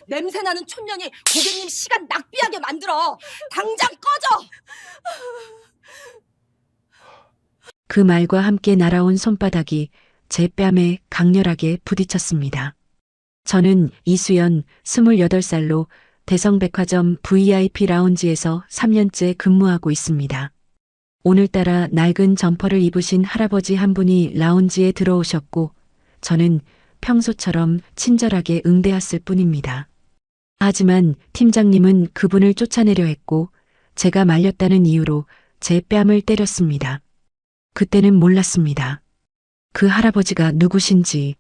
냄새나는 촌년이 고객님 시간 낭비하게 만들어. 당장 꺼져! 그 말과 함께 날아온 손바닥이 제 뺨에 강렬하게 부딪혔습니다. 저는 이수연 28살로 대성백화점 VIP 라운지에서 3년째 근무하고 있습니다. 오늘따라 낡은 점퍼를 입으신 할아버지 한 분이 라운지에 들어오셨고 저는 평소처럼 친절하게 응대했을 뿐입니다. 하지만 팀장님은 그분을 쫓아내려 했고 제가 말렸다는 이유로 제 뺨을 때렸습니다. 그때는 몰랐습니다. 그 할아버지가 누구신지,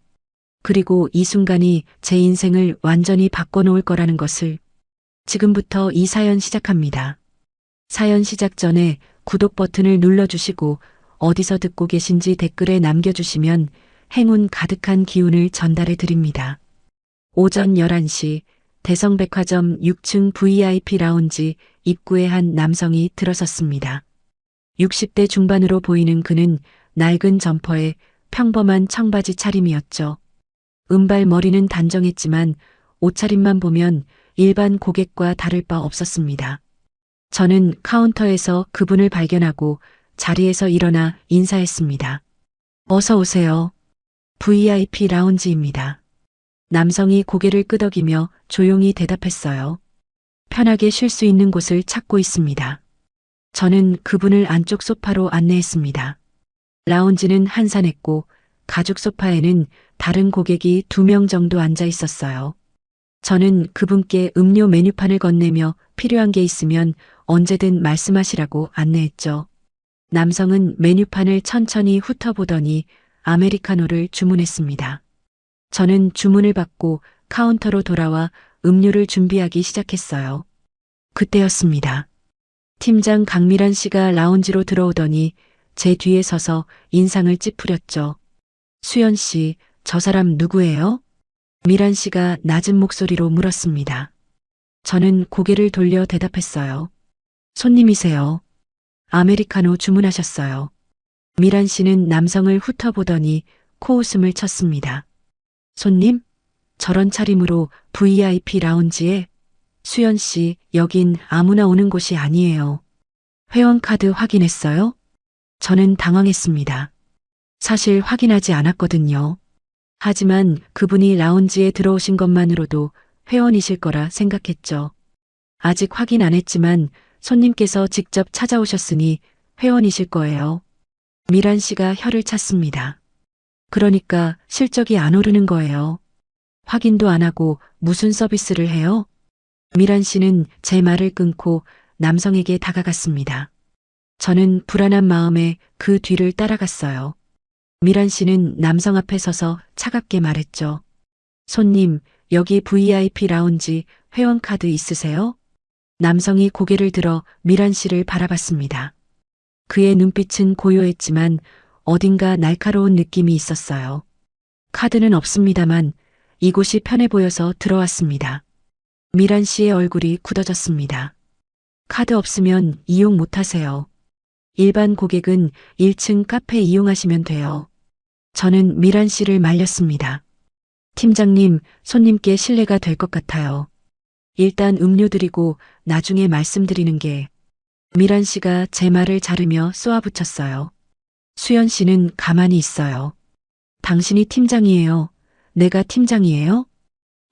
그리고 이 순간이 제 인생을 완전히 바꿔놓을 거라는 것을. 지금부터 이 사연 시작합니다. 사연 시작 전에 구독 버튼을 눌러주시고 어디서 듣고 계신지 댓글에 남겨주시면 행운 가득한 기운을 전달해 드립니다. 오전 11시 대성백화점 6층 VIP 라운지 입구에 한 남성이 들어섰습니다. 60대 중반으로 보이는 그는 낡은 점퍼에 평범한 청바지 차림이었죠. 은발 머리는 단정했지만 옷차림만 보면 일반 고객과 다를 바 없었습니다. 저는 카운터에서 그분을 발견하고 자리에서 일어나 인사했습니다. 어서 오세요. VIP 라운지입니다. 남성이 고개를 끄덕이며 조용히 대답했어요. 편하게 쉴 수 있는 곳을 찾고 있습니다. 저는 그분을 안쪽 소파로 안내했습니다. 라운지는 한산했고 가죽 소파에는 다른 고객이 2명 정도 앉아 있었어요. 저는 그분께 음료 메뉴판을 건네며 필요한 게 있으면 언제든 말씀하시라고 안내했죠. 남성은 메뉴판을 천천히 훑어보더니 아메리카노를 주문했습니다. 저는 주문을 받고 카운터로 돌아와 음료를 준비하기 시작했어요. 그때였습니다. 팀장 강미란 씨가 라운지로 들어오더니 제 뒤에 서서 인상을 찌푸렸죠. 수연 씨, 저 사람 누구예요? 미란 씨가 낮은 목소리로 물었습니다. 저는 고개를 돌려 대답했어요. 손님이세요. 아메리카노 주문하셨어요. 미란 씨는 남성을 훑어보더니 코웃음을 쳤습니다. 손님? 저런 차림으로 VIP 라운지에? 수연 씨, 여긴 아무나 오는 곳이 아니에요. 회원카드 확인했어요? 저는 당황했습니다. 사실 확인하지 않았거든요. 하지만 그분이 라운지에 들어오신 것만으로도 회원이실 거라 생각했죠. 아직 확인 안 했지만 손님께서 직접 찾아오셨으니 회원이실 거예요. 미란 씨가 혀를 찼습니다. 그러니까 실적이 안 오르는 거예요. 확인도 안 하고 무슨 서비스를 해요? 미란 씨는 제 말을 끊고 남성에게 다가갔습니다. 저는 불안한 마음에 그 뒤를 따라갔어요. 미란 씨는 남성 앞에 서서 차갑게 말했죠. 손님, 여기 VIP 라운지 회원카드 있으세요? 남성이 고개를 들어 미란 씨를 바라봤습니다. 그의 눈빛은 고요했지만 어딘가 날카로운 느낌이 있었어요. 카드는 없습니다만 이곳이 편해 보여서 들어왔습니다. 미란 씨의 얼굴이 굳어졌습니다. 카드 없으면 이용 못하세요. 일반 고객은 1층 카페 이용하시면 돼요. 저는 미란 씨를 말렸습니다. 팀장님, 손님께 실례가 될 것 같아요. 일단 음료 드리고 나중에 말씀드리는 게. 미란 씨가 제 말을 자르며 쏘아붙였어요. 수연 씨는 가만히 있어요. 당신이 팀장이에요. 내가 팀장이에요?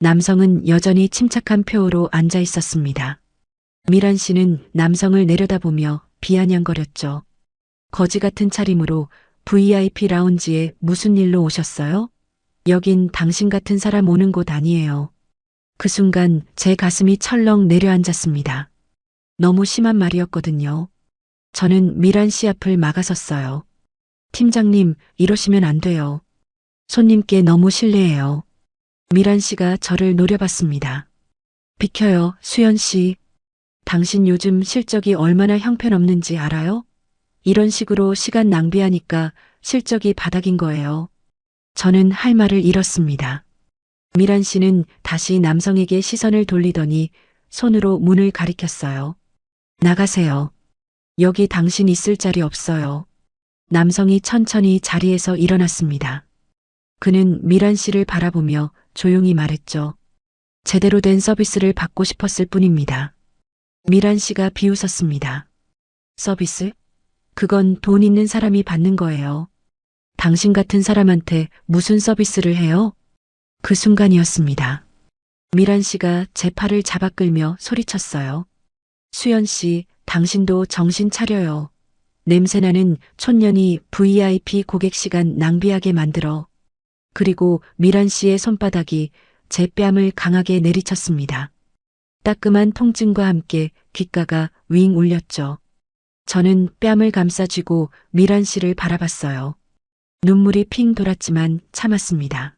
남성은 여전히 침착한 표로 앉아 있었습니다. 미란 씨는 남성을 내려다보며 비아냥거렸죠. 거지 같은 차림으로 VIP 라운지에 무슨 일로 오셨어요? 여긴 당신 같은 사람 오는 곳 아니에요. 그 순간 제 가슴이 철렁 내려앉았습니다. 너무 심한 말이었거든요. 저는 미란 씨 앞을 막아섰어요. 팀장님, 이러시면 안 돼요. 손님께 너무 실례해요. 미란 씨가 저를 노려봤습니다. 비켜요, 수연 씨. 당신 요즘 실적이 얼마나 형편없는지 알아요? 이런 식으로 시간 낭비하니까 실적이 바닥인 거예요. 저는 할 말을 잃었습니다. 미란 씨는 다시 남성에게 시선을 돌리더니 손으로 문을 가리켰어요. 나가세요. 여기 당신 있을 자리 없어요. 남성이 천천히 자리에서 일어났습니다. 그는 미란 씨를 바라보며 조용히 말했죠. 제대로 된 서비스를 받고 싶었을 뿐입니다. 미란 씨가 비웃었습니다. 서비스? 그건 돈 있는 사람이 받는 거예요. 당신 같은 사람한테 무슨 서비스를 해요? 그 순간이었습니다. 미란 씨가 제 팔을 잡아 끌며 소리쳤어요. 수연 씨, 당신도 정신 차려요. 냄새나는 촌년이 VIP 고객 시간 낭비하게 만들어. 그리고 미란 씨의 손바닥이 제 뺨을 강하게 내리쳤습니다. 따끔한 통증과 함께 귓가가 윙 울렸죠. 저는 뺨을 감싸쥐고 미란 씨를 바라봤어요. 눈물이 핑 돌았지만 참았습니다.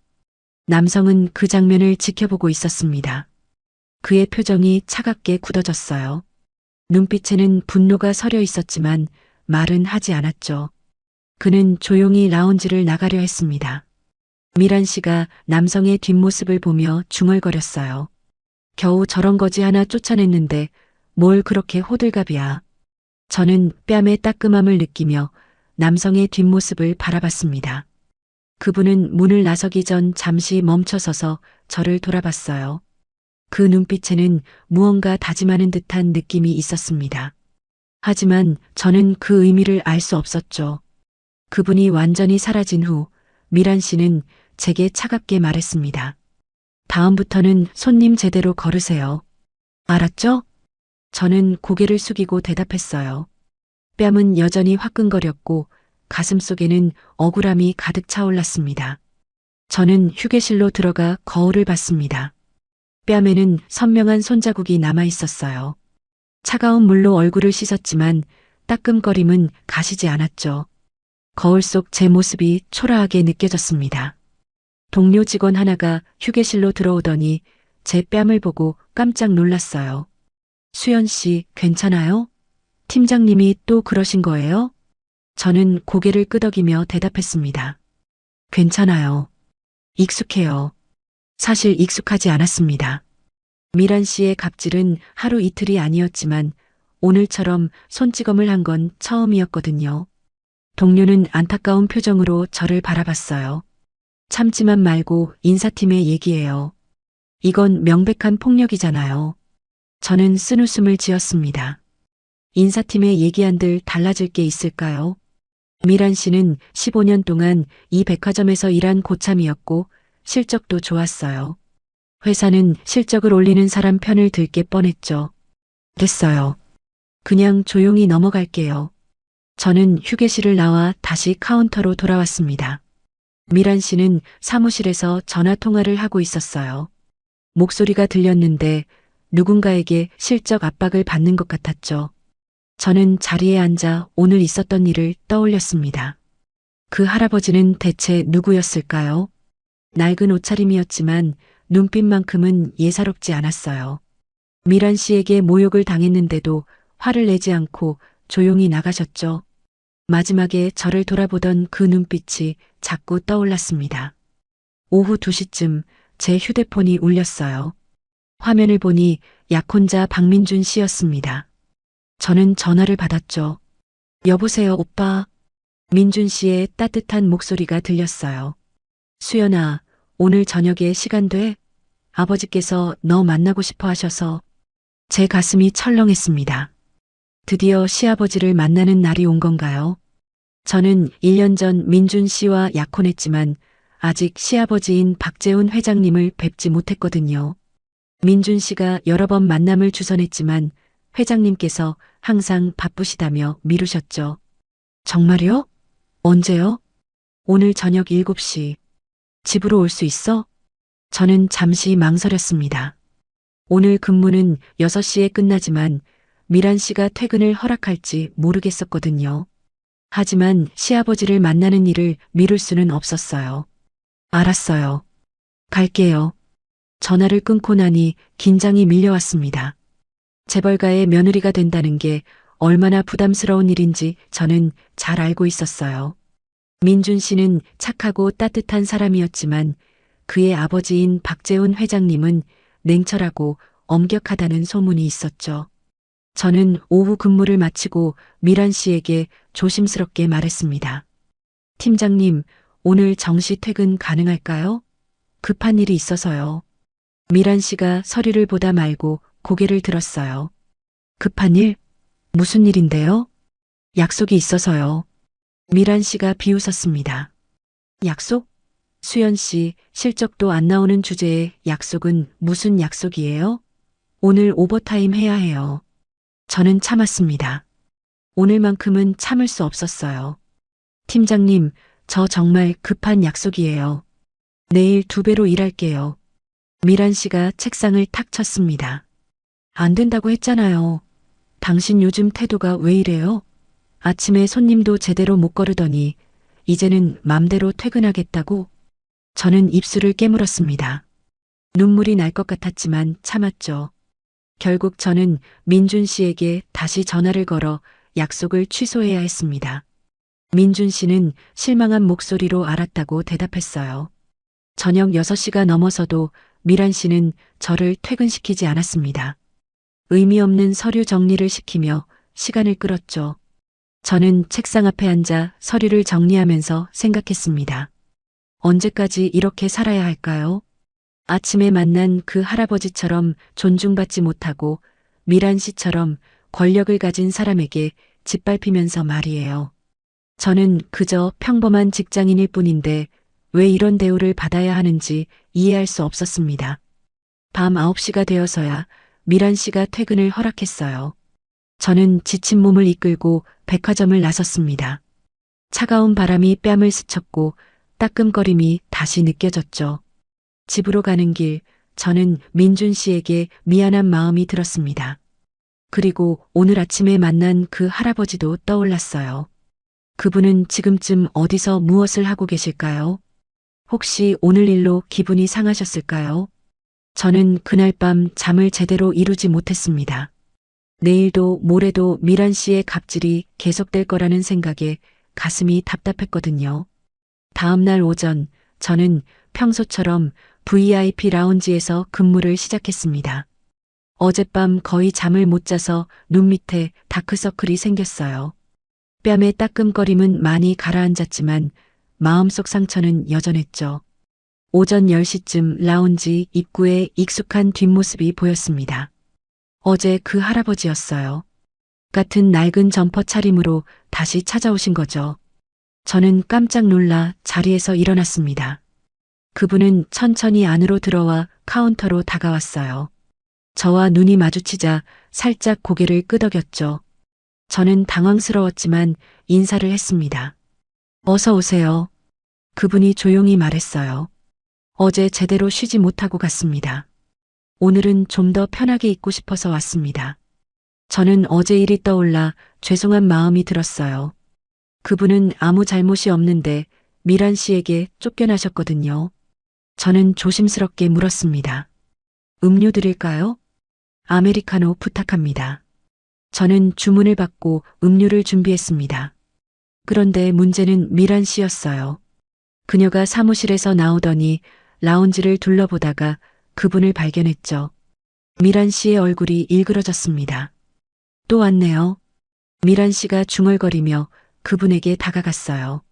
남성은 그 장면을 지켜보고 있었습니다. 그의 표정이 차갑게 굳어졌어요. 눈빛에는 분노가 서려 있었지만 말은 하지 않았죠. 그는 조용히 라운지를 나가려 했습니다. 미란 씨가 남성의 뒷모습을 보며 중얼거렸어요. 겨우 저런 거지 하나 쫓아냈는데 뭘 그렇게 호들갑이야. 저는 뺨의 따끔함을 느끼며 남성의 뒷모습을 바라봤습니다. 그분은 문을 나서기 전 잠시 멈춰서서 저를 돌아봤어요. 그 눈빛에는 무언가 다짐하는 듯한 느낌이 있었습니다. 하지만 저는 그 의미를 알 수 없었죠. 그분이 완전히 사라진 후 미란 씨는 제게 차갑게 말했습니다. 다음부터는 손님 제대로 걸으세요. 알았죠? 저는 고개를 숙이고 대답했어요. 뺨은 여전히 화끈거렸고 가슴 속에는 억울함이 가득 차올랐습니다. 저는 휴게실로 들어가 거울을 봤습니다. 뺨에는 선명한 손자국이 남아 있었어요. 차가운 물로 얼굴을 씻었지만 따끔거림은 가시지 않았죠. 거울 속 제 모습이 초라하게 느껴졌습니다. 동료 직원 하나가 휴게실로 들어오더니 제 뺨을 보고 깜짝 놀랐어요. 수연 씨, 괜찮아요? 팀장님이 또 그러신 거예요? 저는 고개를 끄덕이며 대답했습니다. 괜찮아요. 익숙해요. 사실 익숙하지 않았습니다. 미란 씨의 갑질은 하루 이틀이 아니었지만 오늘처럼 손찌검을 한 건 처음이었거든요. 동료는 안타까운 표정으로 저를 바라봤어요. 참지만 말고 인사팀의 얘기예요. 이건 명백한 폭력이잖아요. 저는 쓴웃음을 지었습니다. 인사팀의 얘기한들 달라질 게 있을까요? 미란 씨는 15년 동안 이 백화점에서 일한 고참이었고 실적도 좋았어요. 회사는 실적을 올리는 사람 편을 들게 뻔했죠. 됐어요. 그냥 조용히 넘어갈게요. 저는 휴게실을 나와 다시 카운터로 돌아왔습니다. 미란 씨는 사무실에서 전화 통화를 하고 있었어요. 목소리가 들렸는데 누군가에게 실적 압박을 받는 것 같았죠. 저는 자리에 앉아 오늘 있었던 일을 떠올렸습니다. 그 할아버지는 대체 누구였을까요? 낡은 옷차림이었지만 눈빛만큼은 예사롭지 않았어요. 미란 씨에게 모욕을 당했는데도 화를 내지 않고 조용히 나가셨죠. 마지막에 저를 돌아보던 그 눈빛이 자꾸 떠올랐습니다. 오후 2시쯤 제 휴대폰이 울렸어요. 화면을 보니 약혼자 박민준 씨였습니다. 저는 전화를 받았죠. 여보세요, 오빠. 민준 씨의 따뜻한 목소리가 들렸어요. 수연아, 오늘 저녁에 시간 돼? 아버지께서 너 만나고 싶어 하셔서. 제 가슴이 철렁했습니다. 드디어 시아버지를 만나는 날이 온 건가요? 저는 1년 전 민준 씨와 약혼했지만 아직 시아버지인 박재훈 회장님을 뵙지 못했거든요. 민준 씨가 여러 번 만남을 주선했지만 회장님께서 항상 바쁘시다며 미루셨죠. 정말요? 언제요? 오늘 저녁 7시. 집으로 올 수 있어? 저는 잠시 망설였습니다. 오늘 근무는 6시에 끝나지만 미란 씨가 퇴근을 허락할지 모르겠었거든요. 하지만 시아버지를 만나는 일을 미룰 수는 없었어요. 알았어요. 갈게요. 전화를 끊고 나니 긴장이 밀려왔습니다. 재벌가의 며느리가 된다는 게 얼마나 부담스러운 일인지 저는 잘 알고 있었어요. 민준 씨는 착하고 따뜻한 사람이었지만 그의 아버지인 박재훈 회장님은 냉철하고 엄격하다는 소문이 있었죠. 저는 오후 근무를 마치고 미란 씨에게 조심스럽게 말했습니다. 팀장님, 오늘 정시 퇴근 가능할까요? 급한 일이 있어서요. 미란 씨가 서류를 보다 말고 고개를 들었어요. 급한 일? 무슨 일인데요? 약속이 있어서요. 미란 씨가 비웃었습니다. 약속? 수연 씨, 실적도 안 나오는 주제에 약속은 무슨 약속이에요? 오늘 오버타임 해야 해요. 저는 참았습니다. 오늘만큼은 참을 수 없었어요. 팀장님, 저 정말 급한 약속이에요. 내일 2배로 일할게요. 미란 씨가 책상을 탁 쳤습니다. 안 된다고 했잖아요. 당신 요즘 태도가 왜 이래요? 아침에 손님도 제대로 못 거르더니 이제는 맘대로 퇴근하겠다고? 저는 입술을 깨물었습니다. 눈물이 날 것 같았지만 참았죠. 결국 저는 민준 씨에게 다시 전화를 걸어 약속을 취소해야 했습니다. 민준 씨는 실망한 목소리로 알았다고 대답했어요. 저녁 6시가 넘어서도 미란 씨는 저를 퇴근시키지 않았습니다. 의미 없는 서류 정리를 시키며 시간을 끌었죠. 저는 책상 앞에 앉아 서류를 정리하면서 생각했습니다. 언제까지 이렇게 살아야 할까요? 아침에 만난 그 할아버지처럼 존중받지 못하고 미란 씨처럼 권력을 가진 사람에게 짓밟히면서 말이에요. 저는 그저 평범한 직장인일 뿐인데 왜 이런 대우를 받아야 하는지 이해할 수 없었습니다. 밤 9시가 되어서야 미란 씨가 퇴근을 허락했어요. 저는 지친 몸을 이끌고 백화점을 나섰습니다. 차가운 바람이 뺨을 스쳤고 따끔거림이 다시 느껴졌죠. 집으로 가는 길, 저는 민준 씨에게 미안한 마음이 들었습니다. 그리고 오늘 아침에 만난 그 할아버지도 떠올랐어요. 그분은 지금쯤 어디서 무엇을 하고 계실까요? 혹시 오늘 일로 기분이 상하셨을까요? 저는 그날 밤 잠을 제대로 이루지 못했습니다. 내일도 모레도 미란 씨의 갑질이 계속될 거라는 생각에 가슴이 답답했거든요. 다음 날 오전, 저는 평소처럼 VIP 라운지에서 근무를 시작했습니다. 어젯밤 거의 잠을 못 자서 눈 밑에 다크서클이 생겼어요. 뺨의 따끔거림은 많이 가라앉았지만 마음속 상처는 여전했죠. 오전 10시쯤 라운지 입구에 익숙한 뒷모습이 보였습니다. 어제 그 할아버지였어요. 같은 낡은 점퍼 차림으로 다시 찾아오신 거죠. 저는 깜짝 놀라 자리에서 일어났습니다. 그분은 천천히 안으로 들어와 카운터로 다가왔어요. 저와 눈이 마주치자 살짝 고개를 끄덕였죠. 저는 당황스러웠지만 인사를 했습니다. 어서 오세요. 그분이 조용히 말했어요. 어제 제대로 쉬지 못하고 갔습니다. 오늘은 좀 더 편하게 있고 싶어서 왔습니다. 저는 어제 일이 떠올라 죄송한 마음이 들었어요. 그분은 아무 잘못이 없는데 미란 씨에게 쫓겨나셨거든요. 저는 조심스럽게 물었습니다. 음료 드릴까요? 아메리카노 부탁합니다. 저는 주문을 받고 음료를 준비했습니다. 그런데 문제는 미란 씨였어요. 그녀가 사무실에서 나오더니 라운지를 둘러보다가 그분을 발견했죠. 미란 씨의 얼굴이 일그러졌습니다. 또 왔네요. 미란 씨가 중얼거리며 그분에게 다가갔어요.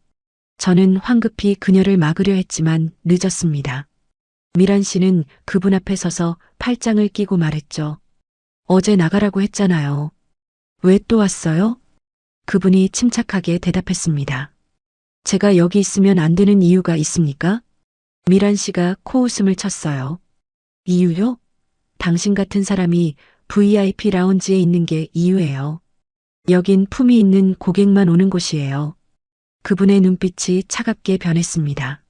저는 황급히 그녀를 막으려 했지만 늦었습니다. 미란 씨는 그분 앞에 서서 팔짱을 끼고 말했죠. 어제 나가라고 했잖아요. 왜 또 왔어요? 그분이 침착하게 대답했습니다. 제가 여기 있으면 안 되는 이유가 있습니까? 미란 씨가 코웃음을 쳤어요. 이유요? 당신 같은 사람이 VIP 라운지에 있는 게 이유예요. 여긴 품이 있는 고객만 오는 곳이에요. 그분의 눈빛이 차갑게 변했습니다.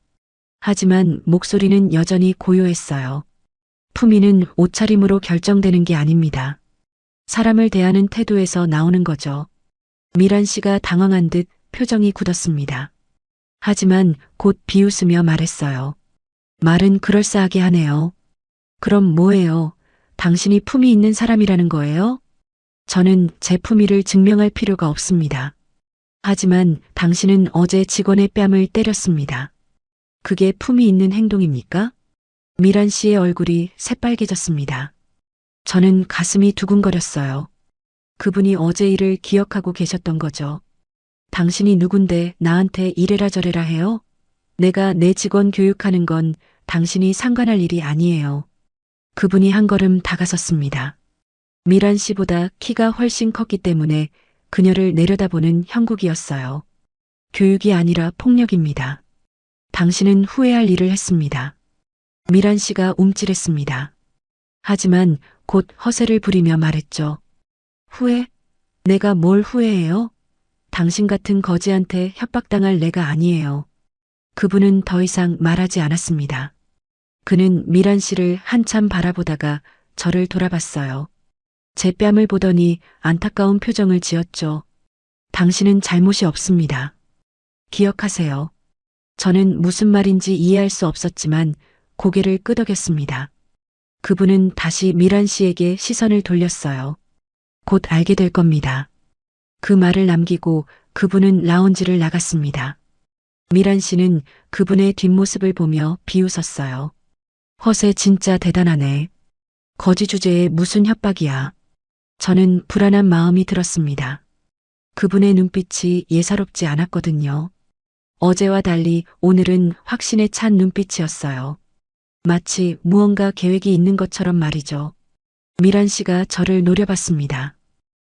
하지만 목소리는 여전히 고요했어요. 품위는 옷차림으로 결정되는 게 아닙니다. 사람을 대하는 태도에서 나오는 거죠. 미란 씨가 당황한 듯 표정이 굳었습니다. 하지만 곧 비웃으며 말했어요. 말은 그럴싸하게 하네요. 그럼 뭐예요? 당신이 품이 있는 사람이라는 거예요? 저는 제 품위를 증명할 필요가 없습니다. 하지만 당신은 어제 직원의 뺨을 때렸습니다. 그게 품이 있는 행동입니까? 미란 씨의 얼굴이 새빨개졌습니다. 저는 가슴이 두근거렸어요. 그분이 어제 일을 기억하고 계셨던 거죠. 당신이 누군데 나한테 이래라 저래라 해요? 내가 내 직원 교육하는 건 당신이 상관할 일이 아니에요. 그분이 한 걸음 다가섰습니다. 미란 씨보다 키가 훨씬 컸기 때문에 그녀를 내려다보는 형국이었어요. 교육이 아니라 폭력입니다. 당신은 후회할 일을 했습니다. 미란 씨가 움찔했습니다. 하지만 곧 허세를 부리며 말했죠. 후회? 내가 뭘 후회해요? 당신 같은 거지한테 협박당할 내가 아니에요. 그분은 더 이상 말하지 않았습니다. 그는 미란 씨를 한참 바라보다가 저를 돌아봤어요. 제 뺨을 보더니 안타까운 표정을 지었죠. 당신은 잘못이 없습니다. 기억하세요. 저는 무슨 말인지 이해할 수 없었지만 고개를 끄덕였습니다. 그분은 다시 미란 씨에게 시선을 돌렸어요. 곧 알게 될 겁니다. 그 말을 남기고 그분은 라운지를 나갔습니다. 미란 씨는 그분의 뒷모습을 보며 비웃었어요. 허세 진짜 대단하네. 거지 주제에 무슨 협박이야. 저는 불안한 마음이 들었습니다. 그분의 눈빛이 예사롭지 않았거든요. 어제와 달리 오늘은 확신에 찬 눈빛이었어요. 마치 무언가 계획이 있는 것처럼 말이죠. 미란 씨가 저를 노려봤습니다.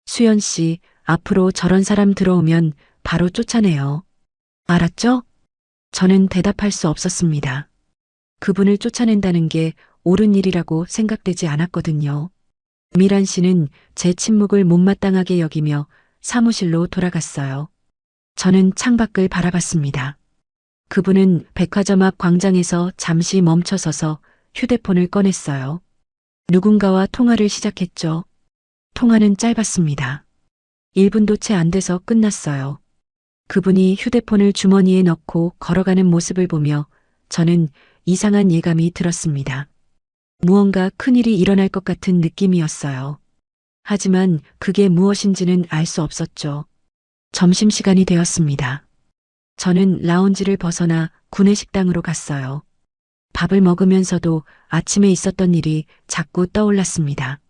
수연 씨, 앞으로 저런 사람 들어오면 바로 쫓아내요. 알았죠? 저는 대답할 수 없었습니다. 그분을 쫓아낸다는 게 옳은 일이라고 생각되지 않았거든요. 미란 씨는 제 침묵을 못마땅하게 여기며 사무실로 돌아갔어요. 저는 창밖을 바라봤습니다. 그분은 백화점 앞 광장에서 잠시 멈춰서서 휴대폰을 꺼냈어요. 누군가와 통화를 시작했죠. 통화는 짧았습니다. 1분도 채 안 돼서 끝났어요. 그분이 휴대폰을 주머니에 넣고 걸어가는 모습을 보며 저는 이상한 예감이 들었습니다. 무언가 큰일이 일어날 것 같은 느낌이었어요. 하지만 그게 무엇인지는 알 수 없었죠. 점심시간이 되었습니다. 저는 라운지를 벗어나 구내식당으로 갔어요. 밥을 먹으면서도 아침에 있었던 일이 자꾸 떠올랐습니다.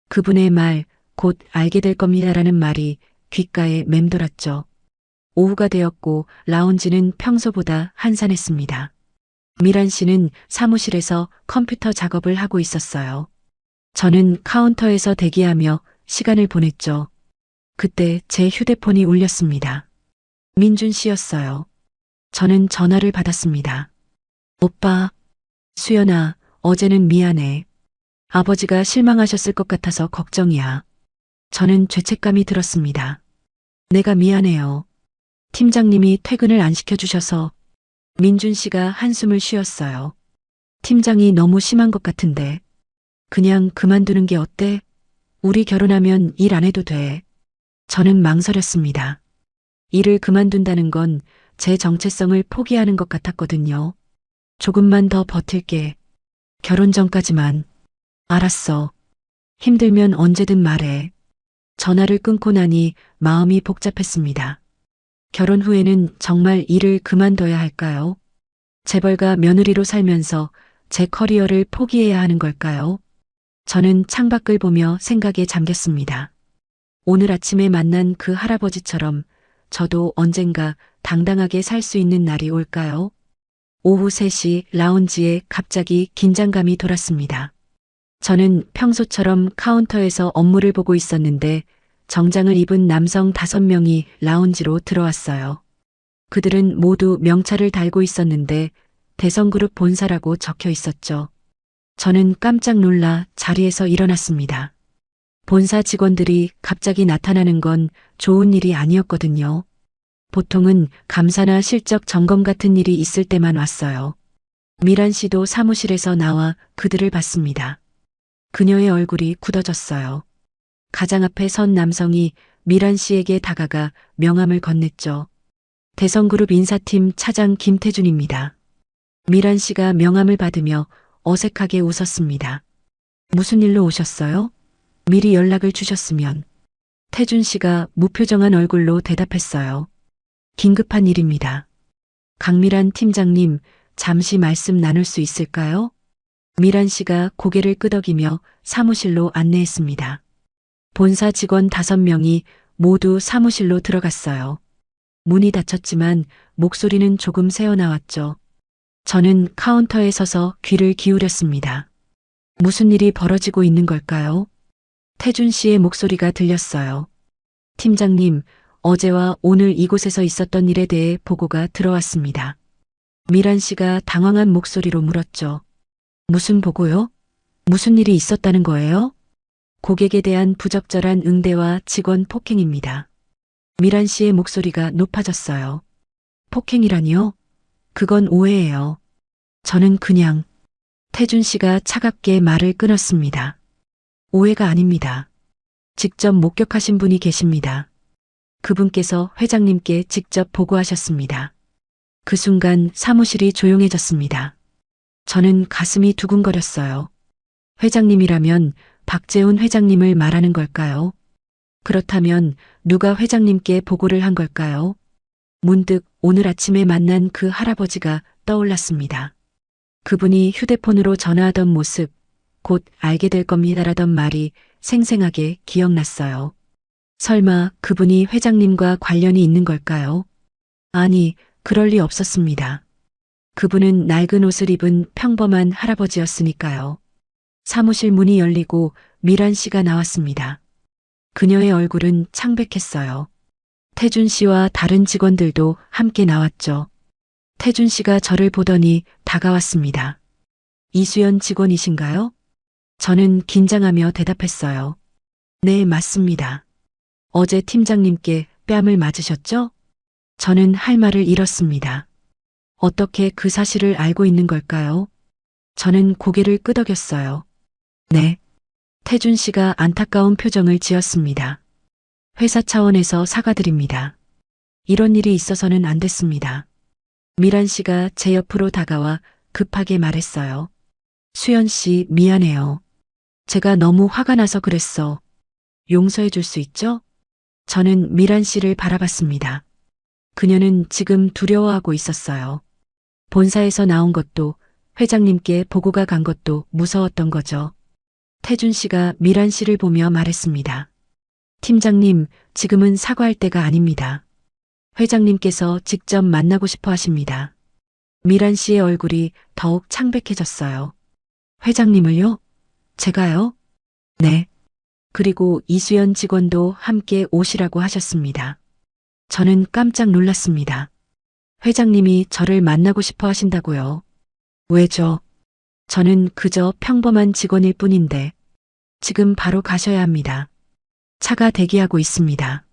그분의 말, 곧 알게 될 겁니다라는 말이 귓가에 맴돌았죠. 오후가 되었고 라운지는 평소보다 한산했습니다. 미란 씨는 사무실에서 컴퓨터 작업을 하고 있었어요. 저는 카운터에서 대기하며 시간을 보냈죠. 그때 제 휴대폰이 울렸습니다. 민준 씨였어요. 저는 전화를 받았습니다. 오빠, 수연아, 어제는 미안해. 아버지가 실망하셨을 것 같아서 걱정이야. 저는 죄책감이 들었습니다. 내가 미안해요. 팀장님이 퇴근을 안 시켜주셔서. 민준 씨가 한숨을 쉬었어요. 팀장이 너무 심한 것 같은데. 그냥 그만두는 게 어때? 우리 결혼하면 일 안 해도 돼. 저는 망설였습니다. 일을 그만둔다는 건 제 정체성을 포기하는 것 같았거든요. 조금만 더 버틸게. 결혼 전까지만. 알았어. 힘들면 언제든 말해. 전화를 끊고 나니 마음이 복잡했습니다. 결혼 후에는 정말 일을 그만둬야 할까요? 재벌가 며느리로 살면서 제 커리어를 포기해야 하는 걸까요? 저는 창밖을 보며 생각에 잠겼습니다. 오늘 아침에 만난 그 할아버지처럼 저도 언젠가 당당하게 살 수 있는 날이 올까요? 오후 3시 라운지에 갑자기 긴장감이 돌았습니다. 저는 평소처럼 카운터에서 업무를 보고 있었는데 정장을 입은 남성 5명이 라운지로 들어왔어요. 그들은 모두 명찰을 달고 있었는데 대성그룹 본사라고 적혀 있었죠. 저는 깜짝 놀라 자리에서 일어났습니다. 본사 직원들이 갑자기 나타나는 건 좋은 일이 아니었거든요. 보통은 감사나 실적 점검 같은 일이 있을 때만 왔어요. 미란 씨도 사무실에서 나와 그들을 봤습니다. 그녀의 얼굴이 굳어졌어요. 가장 앞에 선 남성이 미란 씨에게 다가가 명함을 건넸죠. 대성그룹 인사팀 차장 김태준입니다. 미란 씨가 명함을 받으며 어색하게 웃었습니다. 무슨 일로 오셨어요? 미리 연락을 주셨으면. 태준 씨가 무표정한 얼굴로 대답했어요. 긴급한 일입니다. 강미란 팀장님, 잠시 말씀 나눌 수 있을까요? 미란 씨가 고개를 끄덕이며 사무실로 안내했습니다. 본사 직원 5명이 모두 사무실로 들어갔어요. 문이 닫혔지만 목소리는 조금 새어나왔죠. 저는 카운터에 서서 귀를 기울였습니다. 무슨 일이 벌어지고 있는 걸까요? 태준 씨의 목소리가 들렸어요. 팀장님, 어제와 오늘 이곳에서 있었던 일에 대해 보고가 들어왔습니다. 미란 씨가 당황한 목소리로 물었죠. 무슨 보고요? 무슨 일이 있었다는 거예요? 고객에 대한 부적절한 응대와 직원 폭행입니다. 미란 씨의 목소리가 높아졌어요. 폭행이라니요? 그건 오해예요. 저는 그냥 태준 씨가 차갑게 말을 끊었습니다. 오해가 아닙니다. 직접 목격하신 분이 계십니다. 그분께서 회장님께 직접 보고하셨습니다. 그 순간 사무실이 조용해졌습니다. 저는 가슴이 두근거렸어요. 회장님이라면 박재훈 회장님을 말하는 걸까요? 그렇다면 누가 회장님께 보고를 한 걸까요? 문득 오늘 아침에 만난 그 할아버지가 떠올랐습니다. 그분이 휴대폰으로 전화하던 모습, 곧 알게 될 겁니다라던 말이 생생하게 기억났어요. 설마 그분이 회장님과 관련이 있는 걸까요? 아니, 그럴 리 없었습니다. 그분은 낡은 옷을 입은 평범한 할아버지였으니까요. 사무실 문이 열리고 미란 씨가 나왔습니다. 그녀의 얼굴은 창백했어요. 태준 씨와 다른 직원들도 함께 나왔죠. 태준 씨가 저를 보더니 다가왔습니다. 이수연 직원이신가요? 저는 긴장하며 대답했어요. 네, 맞습니다. 어제 팀장님께 뺨을 맞으셨죠? 저는 할 말을 잃었습니다. 어떻게 그 사실을 알고 있는 걸까요? 저는 고개를 끄덕였어요. 네. 태준 씨가 안타까운 표정을 지었습니다. 회사 차원에서 사과드립니다. 이런 일이 있어서는 안 됐습니다. 미란 씨가 제 옆으로 다가와 급하게 말했어요. 수연 씨, 미안해요. 제가 너무 화가 나서 그랬어. 용서해 줄 수 있죠? 저는 미란 씨를 바라봤습니다. 그녀는 지금 두려워하고 있었어요. 본사에서 나온 것도 회장님께 보고가 간 것도 무서웠던 거죠. 태준 씨가 미란 씨를 보며 말했습니다. 팀장님, 지금은 사과할 때가 아닙니다. 회장님께서 직접 만나고 싶어 하십니다. 미란 씨의 얼굴이 더욱 창백해졌어요. 회장님을요? 제가요? 네. 그리고 이수연 직원도 함께 오시라고 하셨습니다. 저는 깜짝 놀랐습니다. 회장님이 저를 만나고 싶어 하신다고요? 왜죠? 저는 그저 평범한 직원일 뿐인데 지금 바로 가셔야 합니다. 차가 대기하고 있습니다.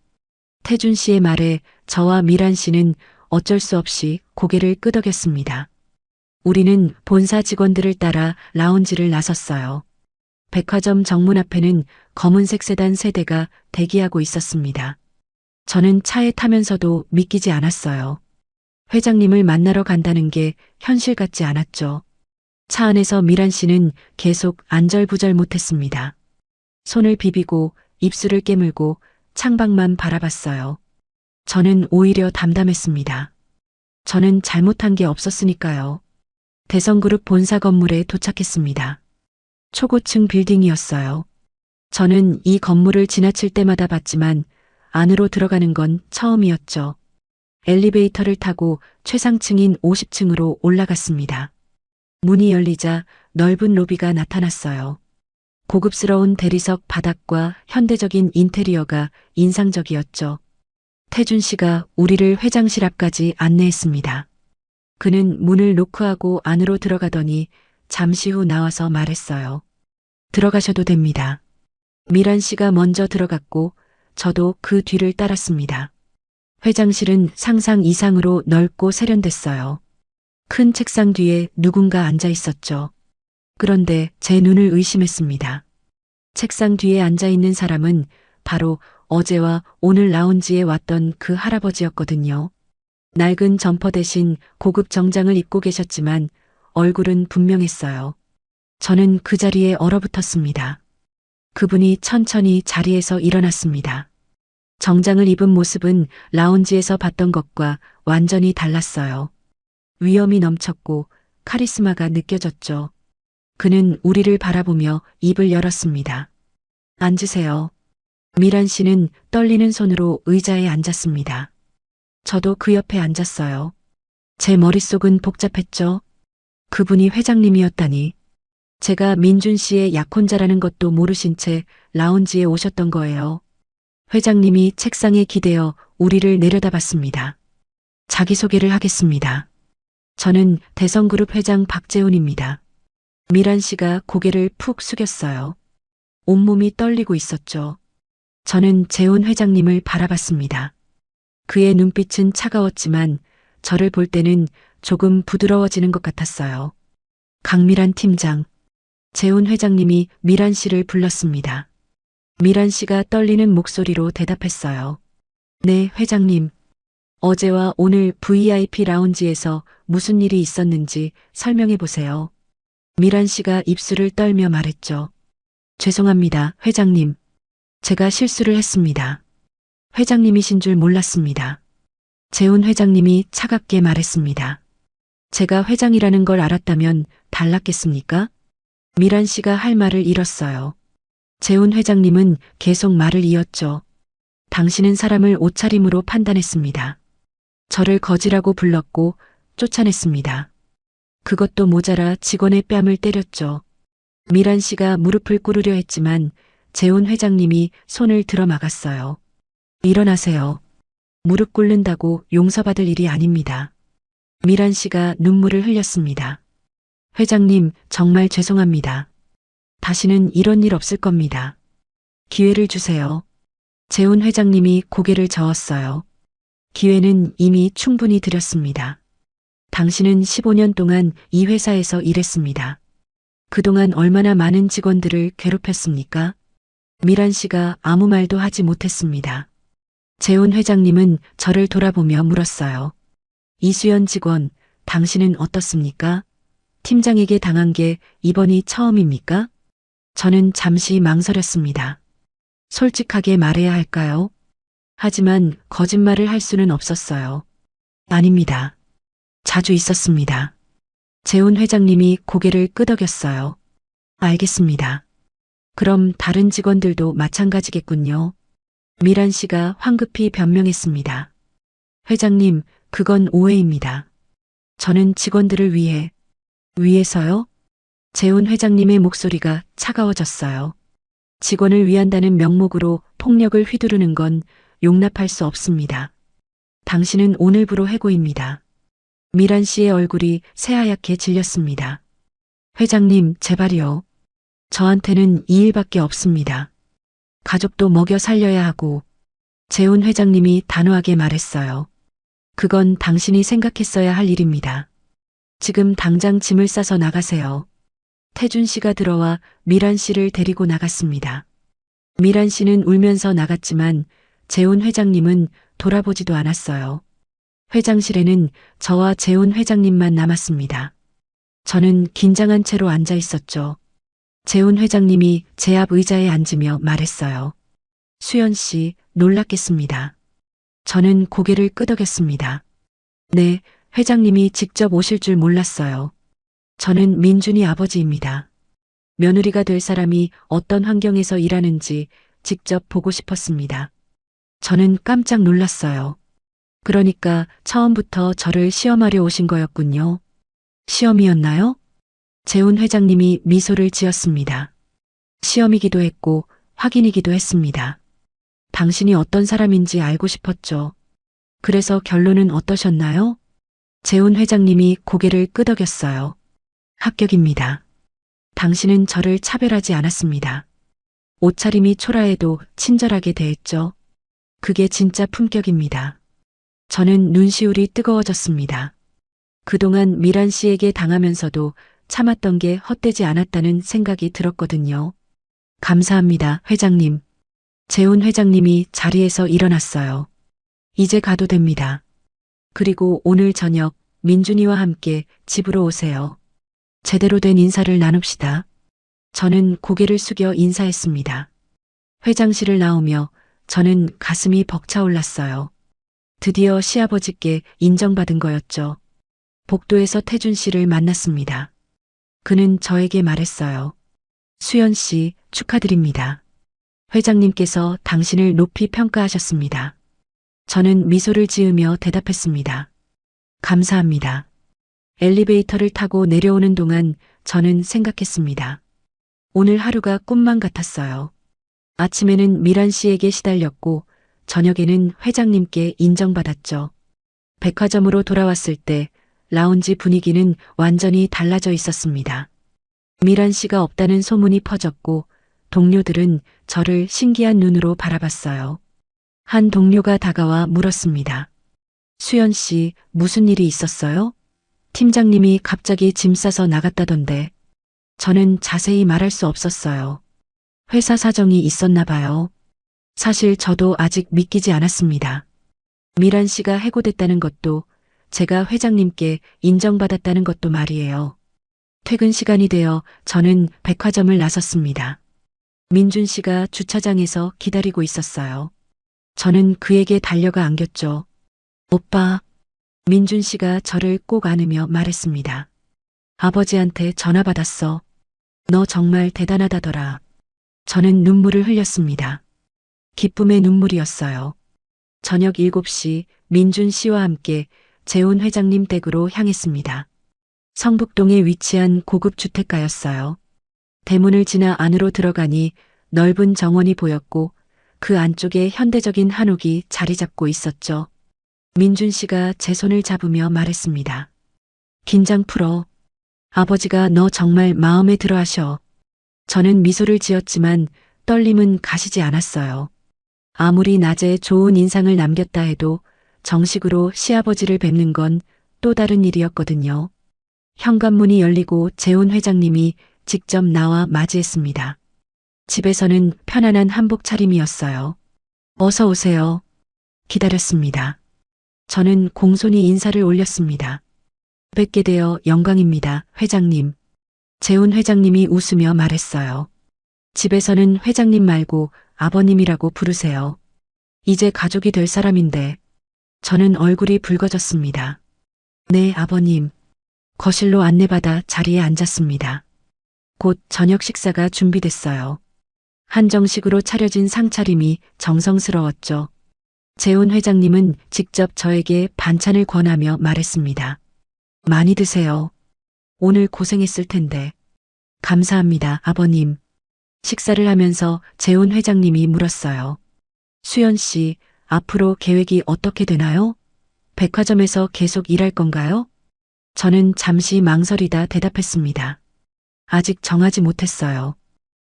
태준 씨의 말에 저와 미란 씨는 어쩔 수 없이 고개를 끄덕였습니다. 우리는 본사 직원들을 따라 라운지를 나섰어요. 백화점 정문 앞에는 검은색 세단 3대가 대기하고 있었습니다. 저는 차에 타면서도 믿기지 않았어요. 회장님을 만나러 간다는 게 현실 같지 않았죠. 차 안에서 미란 씨는 계속 안절부절 못했습니다. 손을 비비고 입술을 깨물고 창밖만 바라봤어요. 저는 오히려 담담했습니다. 저는 잘못한 게 없었으니까요. 대성그룹 본사 건물에 도착했습니다. 초고층 빌딩이었어요. 저는 이 건물을 지나칠 때마다 봤지만 안으로 들어가는 건 처음이었죠. 엘리베이터를 타고 최상층인 50층으로 올라갔습니다. 문이 열리자 넓은 로비가 나타났어요. 고급스러운 대리석 바닥과 현대적인 인테리어가 인상적이었죠. 태준 씨가 우리를 회장실 앞까지 안내했습니다. 그는 문을 노크하고 안으로 들어가더니 잠시 후 나와서 말했어요. 들어가셔도 됩니다. 미란 씨가 먼저 들어갔고 저도 그 뒤를 따랐습니다. 회장실은 상상 이상으로 넓고 세련됐어요. 큰 책상 뒤에 누군가 앉아 있었죠. 그런데 제 눈을 의심했습니다. 책상 뒤에 앉아 있는 사람은 바로 어제와 오늘 라운지에 왔던 그 할아버지였거든요. 낡은 점퍼 대신 고급 정장을 입고 계셨지만 얼굴은 분명했어요. 저는 그 자리에 얼어붙었습니다. 그분이 천천히 자리에서 일어났습니다. 정장을 입은 모습은 라운지에서 봤던 것과 완전히 달랐어요. 위엄이 넘쳤고 카리스마가 느껴졌죠. 그는 우리를 바라보며 입을 열었습니다. 앉으세요. 미란 씨는 떨리는 손으로 의자에 앉았습니다. 저도 그 옆에 앉았어요. 제 머릿속은 복잡했죠. 그분이 회장님이었다니. 제가 민준 씨의 약혼자라는 것도 모르신 채 라운지에 오셨던 거예요. 회장님이 책상에 기대어 우리를 내려다봤습니다. 자기소개를 하겠습니다. 저는 대성그룹 회장 박재훈입니다. 미란 씨가 고개를 푹 숙였어요. 온몸이 떨리고 있었죠. 저는 재훈 회장님을 바라봤습니다. 그의 눈빛은 차가웠지만 저를 볼 때는 조금 부드러워지는 것 같았어요. 강미란 팀장, 재훈 회장님이 미란 씨를 불렀습니다. 미란 씨가 떨리는 목소리로 대답했어요. 네, 회장님. 어제와 오늘 VIP 라운지에서 무슨 일이 있었는지 설명해 보세요. 미란 씨가 입술을 떨며 말했죠. 죄송합니다, 회장님. 제가 실수를 했습니다. 회장님이신 줄 몰랐습니다. 재훈 회장님이 차갑게 말했습니다. 제가 회장이라는 걸 알았다면 달랐겠습니까? 미란 씨가 할 말을 잃었어요. 재훈 회장님은 계속 말을 이었죠. 당신은 사람을 옷차림으로 판단했습니다. 저를 거지라고 불렀고 쫓아냈습니다. 그것도 모자라 직원의 뺨을 때렸죠. 미란 씨가 무릎을 꿇으려 했지만 재훈 회장님이 손을 들어 막았어요. 일어나세요. 무릎 꿇는다고 용서받을 일이 아닙니다. 미란 씨가 눈물을 흘렸습니다. 회장님, 정말 죄송합니다. 다시는 이런 일 없을 겁니다. 기회를 주세요. 재훈 회장님이 고개를 저었어요. 기회는 이미 충분히 드렸습니다. 당신은 15년 동안 이 회사에서 일했습니다. 그동안 얼마나 많은 직원들을 괴롭혔습니까? 미란 씨가 아무 말도 하지 못했습니다. 재훈 회장님은 저를 돌아보며 물었어요. 이수연 직원, 당신은 어떻습니까? 팀장에게 당한 게 이번이 처음입니까? 저는 잠시 망설였습니다. 솔직하게 말해야 할까요? 하지만 거짓말을 할 수는 없었어요. 아닙니다. 자주 있었습니다. 재훈 회장님이 고개를 끄덕였어요. 알겠습니다. 그럼 다른 직원들도 마찬가지겠군요. 미란 씨가 황급히 변명했습니다. 회장님, 그건 오해입니다. 저는 직원들을 위해서요? 재훈 회장님의 목소리가 차가워졌어요. 직원을 위한다는 명목으로 폭력을 휘두르는 건 용납할 수 없습니다. 당신은 오늘부로 해고입니다. 미란 씨의 얼굴이 새하얗게 질렸습니다. 회장님, 제발요. 저한테는 이 일밖에 없습니다. 가족도 먹여 살려야 하고. 재훈 회장님이 단호하게 말했어요. 그건 당신이 생각했어야 할 일입니다. 지금 당장 짐을 싸서 나가세요. 태준 씨가 들어와 미란 씨를 데리고 나갔습니다. 미란 씨는 울면서 나갔지만 재훈 회장님은 돌아보지도 않았어요. 회장실에는 저와 재훈 회장님만 남았습니다. 저는 긴장한 채로 앉아 있었죠. 재훈 회장님이 제 앞 의자에 앉으며 말했어요. 수연 씨, 놀랐겠습니다. 저는 고개를 끄덕였습니다. 네, 회장님이 직접 오실 줄 몰랐어요. 저는 민준이 아버지입니다. 며느리가 될 사람이 어떤 환경에서 일하는지 직접 보고 싶었습니다. 저는 깜짝 놀랐어요. 그러니까 처음부터 저를 시험하려 오신 거였군요. 시험이었나요? 재훈 회장님이 미소를 지었습니다. 시험이기도 했고 확인이기도 했습니다. 당신이 어떤 사람인지 알고 싶었죠. 그래서 결론은 어떠셨나요? 재훈 회장님이 고개를 끄덕였어요. 합격입니다. 당신은 저를 차별하지 않았습니다. 옷차림이 초라해도 친절하게 대했죠. 그게 진짜 품격입니다. 저는 눈시울이 뜨거워졌습니다. 그동안 미란 씨에게 당하면서도 참았던 게 헛되지 않았다는 생각이 들었거든요. 감사합니다, 회장님. 재훈 회장님이 자리에서 일어났어요. 이제 가도 됩니다. 그리고 오늘 저녁 민준이와 함께 집으로 오세요. 제대로 된 인사를 나눕시다. 저는 고개를 숙여 인사했습니다. 회장실을 나오며 저는 가슴이 벅차올랐어요. 드디어 시아버지께 인정받은 거였죠. 복도에서 태준 씨를 만났습니다. 그는 저에게 말했어요. 수연 씨, 축하드립니다. 회장님께서 당신을 높이 평가하셨습니다. 저는 미소를 지으며 대답했습니다. 감사합니다. 엘리베이터를 타고 내려오는 동안 저는 생각했습니다. 오늘 하루가 꿈만 같았어요. 아침에는 미란 씨에게 시달렸고 저녁에는 회장님께 인정받았죠. 백화점으로 돌아왔을 때 라운지 분위기는 완전히 달라져 있었습니다. 미란 씨가 없다는 소문이 퍼졌고 동료들은 저를 신기한 눈으로 바라봤어요. 한 동료가 다가와 물었습니다. 수연 씨, 무슨 일이 있었어요? 팀장님이 갑자기 짐 싸서 나갔다던데. 저는 자세히 말할 수 없었어요. 회사 사정이 있었나 봐요. 사실 저도 아직 믿기지 않았습니다. 미란 씨가 해고됐다는 것도 제가 회장님께 인정받았다는 것도 말이에요. 퇴근 시간이 되어 저는 백화점을 나섰습니다. 민준 씨가 주차장에서 기다리고 있었어요. 저는 그에게 달려가 안겼죠. 오빠. 민준 씨가 저를 꼭 안으며 말했습니다. 아버지한테 전화 받았어. 너 정말 대단하다더라. 저는 눈물을 흘렸습니다. 기쁨의 눈물이었어요. 저녁 7시 민준 씨와 함께 재훈 회장님 댁으로 향했습니다. 성북동에 위치한 고급 주택가였어요. 대문을 지나 안으로 들어가니 넓은 정원이 보였고 그 안쪽에 현대적인 한옥이 자리 잡고 있었죠. 민준 씨가 제 손을 잡으며 말했습니다. 긴장 풀어. 아버지가 너 정말 마음에 들어 하셔. 저는 미소를 지었지만 떨림은 가시지 않았어요. 아무리 낮에 좋은 인상을 남겼다 해도 정식으로 시아버지를 뵙는 건 또 다른 일이었거든요. 현관문이 열리고 재훈 회장님이 직접 나와 맞이했습니다. 집에서는 편안한 한복 차림이었어요. 어서 오세요. 기다렸습니다. 저는 공손히 인사를 올렸습니다. 뵙게 되어 영광입니다, 회장님. 재훈 회장님이 웃으며 말했어요. 집에서는 회장님 말고 아버님이라고 부르세요. 이제 가족이 될 사람인데. 저는 얼굴이 붉어졌습니다. 네, 아버님. 거실로 안내받아 자리에 앉았습니다. 곧 저녁 식사가 준비됐어요. 한정식으로 차려진 상차림이 정성스러웠죠. 재훈 회장님은 직접 저에게 반찬을 권하며 말했습니다. 많이 드세요. 오늘 고생했을 텐데. 감사합니다, 아버님. 식사를 하면서 재훈 회장님이 물었어요. 수연 씨, 앞으로 계획이 어떻게 되나요? 백화점에서 계속 일할 건가요? 저는 잠시 망설이다 대답했습니다. 아직 정하지 못했어요.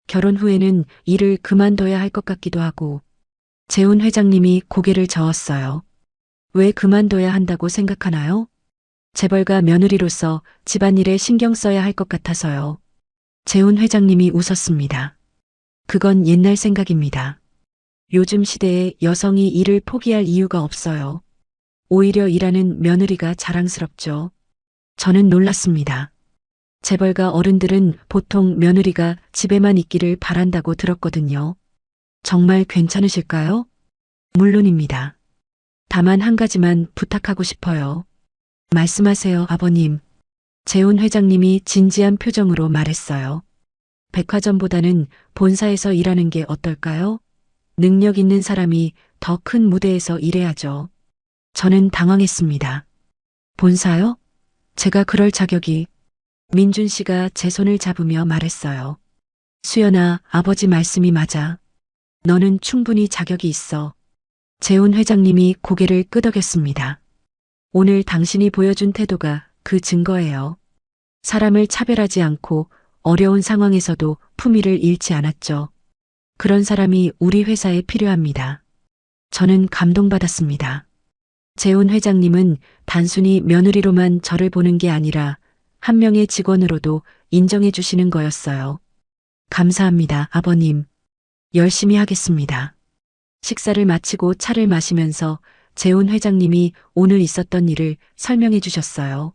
결혼 후에는 일을 그만둬야 할 것 같기도 하고. 재훈 회장님이 고개를 저었어요. 왜 그만둬야 한다고 생각하나요? 재벌가 며느리로서 집안일에 신경 써야 할 것 같아서요. 재훈 회장님이 웃었습니다. 그건 옛날 생각입니다. 요즘 시대에 여성이 일을 포기할 이유가 없어요. 오히려 일하는 며느리가 자랑스럽죠. 저는 놀랐습니다. 재벌가 어른들은 보통 며느리가 집에만 있기를 바란다고 들었거든요. 정말 괜찮으실까요? 물론입니다. 다만 한 가지만 부탁하고 싶어요. 말씀하세요, 아버님. 재훈 회장님이 진지한 표정으로 말했어요. 백화점보다는 본사에서 일하는 게 어떨까요? 능력 있는 사람이 더 큰 무대에서 일해야죠. 저는 당황했습니다. 본사요? 제가 그럴 자격이. 민준 씨가 제 손을 잡으며 말했어요. 수연아, 아버지 말씀이 맞아. 너는 충분히 자격이 있어. 재훈 회장님이 고개를 끄덕였습니다. 오늘 당신이 보여준 태도가 그 증거예요. 사람을 차별하지 않고 어려운 상황에서도 품위를 잃지 않았죠. 그런 사람이 우리 회사에 필요합니다. 저는 감동받았습니다. 재훈 회장님은 단순히 며느리로만 저를 보는 게 아니라 한 명의 직원으로도 인정해 주시는 거였어요. 감사합니다, 아버님. 열심히 하겠습니다. 식사를 마치고 차를 마시면서 재훈 회장님이 오늘 있었던 일을 설명해 주셨어요.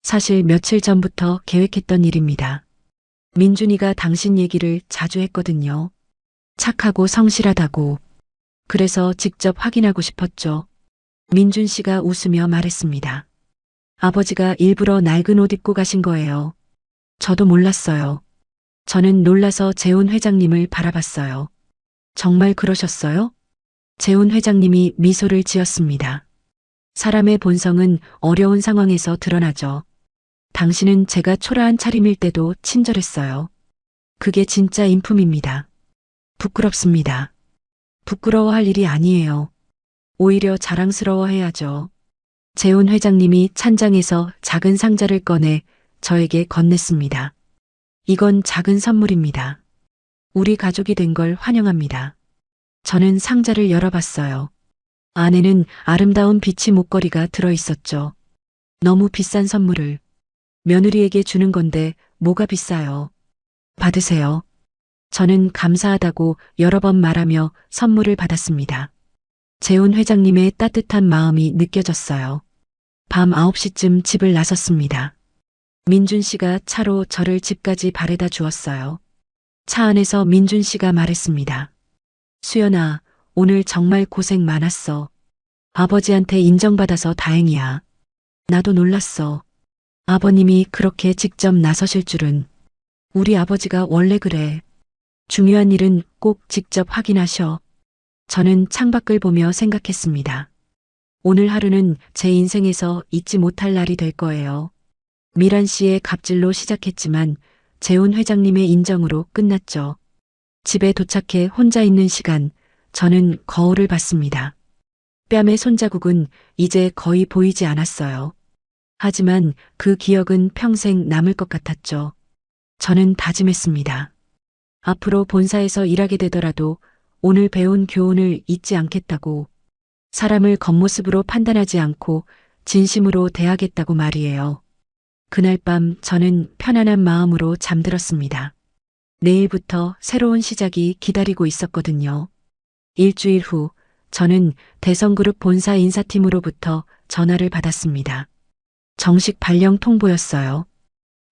사실 며칠 전부터 계획했던 일입니다. 민준이가 당신 얘기를 자주 했거든요. 착하고 성실하다고. 그래서 직접 확인하고 싶었죠. 민준 씨가 웃으며 말했습니다. 아버지가 일부러 낡은 옷 입고 가신 거예요. 저도 몰랐어요. 저는 놀라서 재훈 회장님을 바라봤어요. 정말 그러셨어요? 재훈 회장님이 미소를 지었습니다. 사람의 본성은 어려운 상황에서 드러나죠. 당신은 제가 초라한 차림일 때도 친절했어요. 그게 진짜 인품입니다. 부끄럽습니다. 부끄러워할 일이 아니에요. 오히려 자랑스러워해야죠. 재훈 회장님이 찬장에서 작은 상자를 꺼내 저에게 건넸습니다. 이건 작은 선물입니다. 우리 가족이 된 걸 환영합니다. 저는 상자를 열어봤어요. 안에는 아름다운 비치 목걸이가 들어있었죠. 너무 비싼 선물을 며느리에게 주는 건데 뭐가 비싸요. 받으세요. 저는 감사하다고 여러 번 말하며 선물을 받았습니다. 재훈 회장님의 따뜻한 마음이 느껴졌어요. 밤 9시쯤 집을 나섰습니다. 민준 씨가 차로 저를 집까지 바래다 주었어요. 차 안에서 민준 씨가 말했습니다. 수연아, 오늘 정말 고생 많았어. 아버지한테 인정받아서 다행이야. 나도 놀랐어. 아버님이 그렇게 직접 나서실 줄은. 우리 아버지가 원래 그래. 중요한 일은 꼭 직접 확인하셔. 저는 창밖을 보며 생각했습니다. 오늘 하루는 제 인생에서 잊지 못할 날이 될 거예요. 미란 씨의 갑질로 시작했지만 재훈 회장님의 인정으로 끝났죠. 집에 도착해 혼자 있는 시간, 저는 거울을 봤습니다. 뺨의 손자국은 이제 거의 보이지 않았어요. 하지만 그 기억은 평생 남을 것 같았죠. 저는 다짐했습니다. 앞으로 본사에서 일하게 되더라도 오늘 배운 교훈을 잊지 않겠다고. 사람을 겉모습으로 판단하지 않고 진심으로 대하겠다고 말이에요. 그날 밤 저는 편안한 마음으로 잠들었습니다. 내일부터 새로운 시작이 기다리고 있었거든요. 일주일 후 저는 대성그룹 본사 인사팀으로부터 전화를 받았습니다. 정식 발령 통보였어요.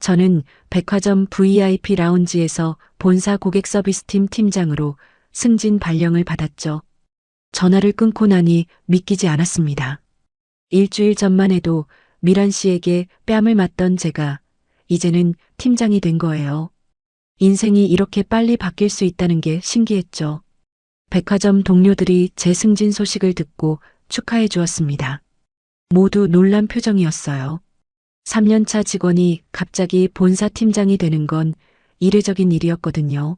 저는 백화점 VIP 라운지에서 본사 고객 서비스팀 팀장으로 승진 발령을 받았죠. 전화를 끊고 나니 믿기지 않았습니다. 일주일 전만 해도 미란 씨에게 뺨을 맞던 제가 이제는 팀장이 된 거예요. 인생이 이렇게 빨리 바뀔 수 있다는 게 신기했죠. 백화점 동료들이 제 승진 소식을 듣고 축하해 주었습니다. 모두 놀란 표정이었어요. 3년차 직원이 갑자기 본사 팀장이 되는 건 이례적인 일이었거든요.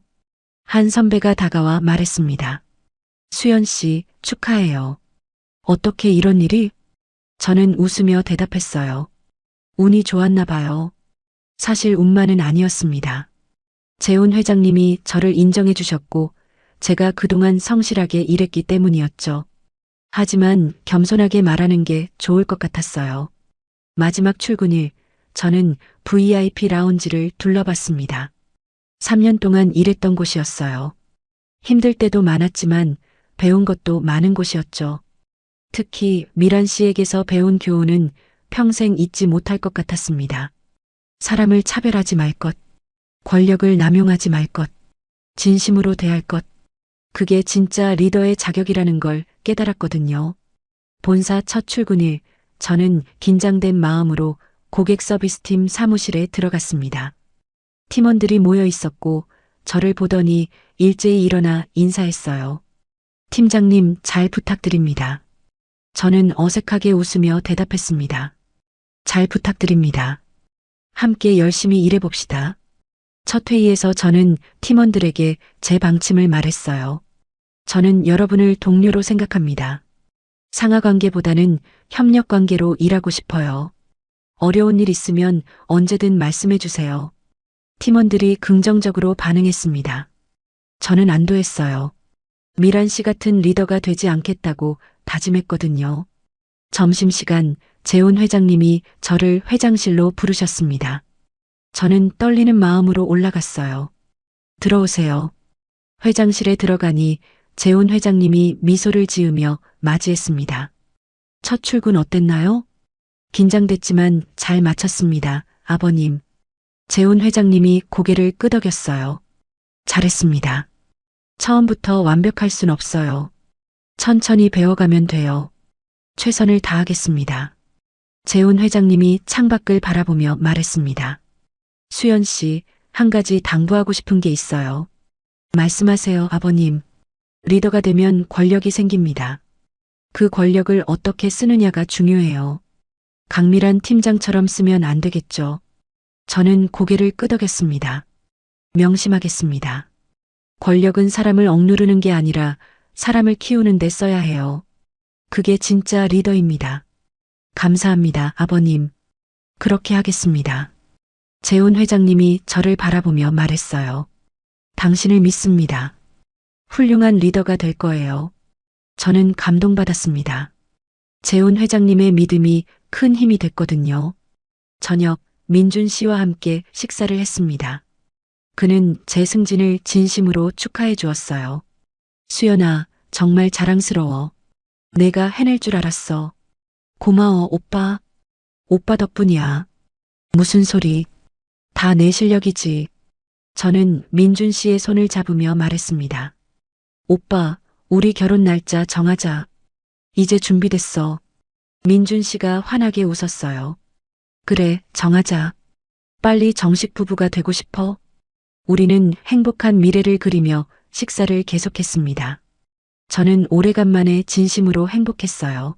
한 선배가 다가와 말했습니다. 수연 씨, 축하해요. 어떻게 이런 일이? 저는 웃으며 대답했어요. 운이 좋았나 봐요. 사실 운만은 아니었습니다. 재훈 회장님이 저를 인정해 주셨고 제가 그동안 성실하게 일했기 때문이었죠. 하지만 겸손하게 말하는 게 좋을 것 같았어요. 마지막 출근일, 저는 VIP 라운지를 둘러봤습니다. 3년 동안 일했던 곳이었어요. 힘들 때도 많았지만 배운 것도 많은 곳이었죠. 특히 미란 씨에게서 배운 교훈은 평생 잊지 못할 것 같았습니다. 사람을 차별하지 말 것, 권력을 남용하지 말 것, 진심으로 대할 것. 그게 진짜 리더의 자격이라는 걸 깨달았거든요. 본사 첫 출근일, 저는 긴장된 마음으로 고객 서비스팀 사무실에 들어갔습니다. 팀원들이 모여 있었고 저를 보더니 일제히 일어나 인사했어요. 팀장님, 잘 부탁드립니다. 저는 어색하게 웃으며 대답했습니다. 잘 부탁드립니다. 함께 열심히 일해봅시다. 첫 회의에서 저는 팀원들에게 제 방침을 말했어요. 저는 여러분을 동료로 생각합니다. 상하 관계보다는 협력 관계로 일하고 싶어요. 어려운 일 있으면 언제든 말씀해 주세요. 팀원들이 긍정적으로 반응했습니다. 저는 안도했어요. 미란 씨 같은 리더가 되지 않겠다고 다짐했거든요. 점심시간 재훈 회장님이 저를 회장실로 부르셨습니다. 저는 떨리는 마음으로 올라갔어요. 들어오세요. 회장실에 들어가니 재훈 회장님이 미소를 지으며 맞이했습니다. 첫 출근 어땠나요? 긴장됐지만 잘 마쳤습니다, 아버님. 재훈 회장님이 고개를 끄덕였어요. 잘했습니다. 처음부터 완벽할 순 없어요. 천천히 배워가면 돼요. 최선을 다하겠습니다. 재훈 회장님이 창밖을 바라보며 말했습니다. 수연 씨, 한 가지 당부하고 싶은 게 있어요. 말씀하세요, 아버님. 리더가 되면 권력이 생깁니다. 그 권력을 어떻게 쓰느냐가 중요해요. 강미란 팀장처럼 쓰면 안 되겠죠. 저는 고개를 끄덕였습니다. 명심하겠습니다. 권력은 사람을 억누르는 게 아니라 사람을 키우는 데 써야 해요. 그게 진짜 리더입니다. 감사합니다, 아버님. 그렇게 하겠습니다. 재훈 회장님이 저를 바라보며 말했어요. 당신을 믿습니다. 훌륭한 리더가 될 거예요. 저는 감동받았습니다. 재훈 회장님의 믿음이 큰 힘이 됐거든요. 저녁 민준 씨와 함께 식사를 했습니다. 그는 제 승진을 진심으로 축하해 주었어요. 수연아, 정말 자랑스러워. 내가 해낼 줄 알았어. 고마워, 오빠. 오빠 덕분이야. 무슨 소리. 다 내 실력이지. 저는 민준 씨의 손을 잡으며 말했습니다. 오빠, 우리 결혼 날짜 정하자. 이제 준비됐어. 민준 씨가 환하게 웃었어요. 그래, 정하자. 빨리 정식 부부가 되고 싶어. 우리는 행복한 미래를 그리며 식사를 계속했습니다. 저는 오래간만에 진심으로 행복했어요.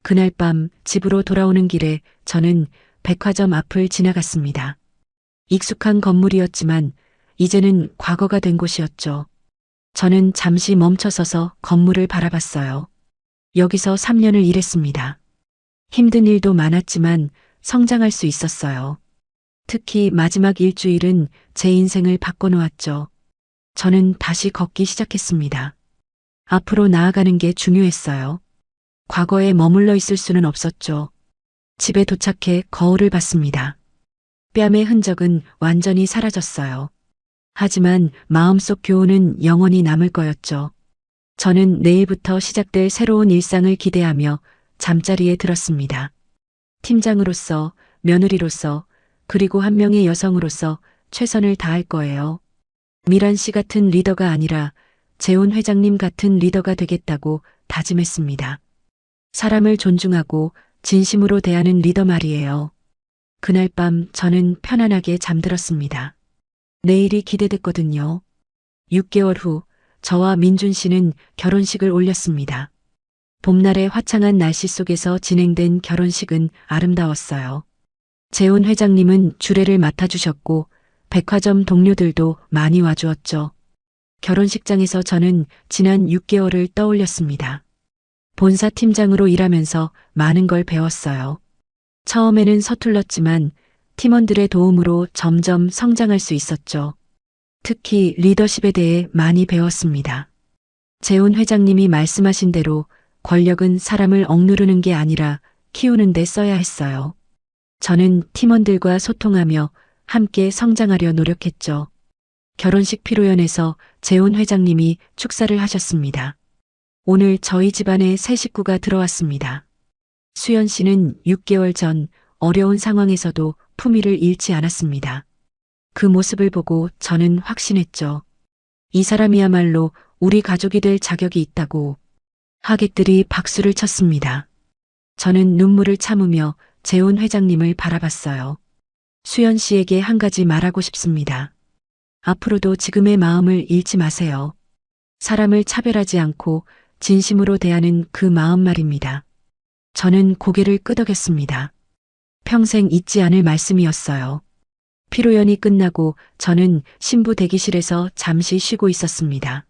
그날 밤 집으로 돌아오는 길에 저는 백화점 앞을 지나갔습니다. 익숙한 건물이었지만 이제는 과거가 된 곳이었죠. 저는 잠시 멈춰서서 건물을 바라봤어요. 여기서 3년을 일했습니다. 힘든 일도 많았지만 성장할 수 있었어요. 특히 마지막 일주일은 제 인생을 바꿔놓았죠. 저는 다시 걷기 시작했습니다. 앞으로 나아가는 게 중요했어요. 과거에 머물러 있을 수는 없었죠. 집에 도착해 거울을 봤습니다. 뺨의 흔적은 완전히 사라졌어요. 하지만 마음속 교훈은 영원히 남을 거였죠. 저는 내일부터 시작될 새로운 일상을 기대하며 잠자리에 들었습니다. 팀장으로서, 며느리로서, 그리고 한 명의 여성으로서 최선을 다할 거예요. 미란 씨 같은 리더가 아니라 재훈 회장님 같은 리더가 되겠다고 다짐했습니다. 사람을 존중하고 진심으로 대하는 리더 말이에요. 그날 밤 저는 편안하게 잠들었습니다. 내일이 기대됐거든요. 6개월 후 저와 민준 씨는 결혼식을 올렸습니다. 봄날의 화창한 날씨 속에서 진행된 결혼식은 아름다웠어요. 재훈 회장님은 주례를 맡아주셨고 백화점 동료들도 많이 와주었죠. 결혼식장에서 저는 지난 6개월을 떠올렸습니다. 본사 팀장으로 일하면서 많은 걸 배웠어요. 처음에는 서툴렀지만 팀원들의 도움으로 점점 성장할 수 있었죠. 특히 리더십에 대해 많이 배웠습니다. 재훈 회장님이 말씀하신 대로 권력은 사람을 억누르는 게 아니라 키우는 데 써야 했어요. 저는 팀원들과 소통하며 함께 성장하려 노력했죠. 결혼식 피로연에서 재훈 회장님이 축사를 하셨습니다. 오늘 저희 집안에 새 식구가 들어왔습니다. 수연 씨는 6개월 전 어려운 상황에서도 품위를 잃지 않았습니다. 그 모습을 보고 저는 확신했죠. 이 사람이야말로 우리 가족이 될 자격이 있다고. 하객들이 박수를 쳤습니다. 저는 눈물을 참으며 재훈 회장님을 바라봤어요. 수연 씨에게 한 가지 말하고 싶습니다. 앞으로도 지금의 마음을 잃지 마세요. 사람을 차별하지 않고 진심으로 대하는 그 마음 말입니다. 저는 고개를 끄덕였습니다. 평생 잊지 않을 말씀이었어요. 피로연이 끝나고 저는 신부 대기실에서 잠시 쉬고 있었습니다.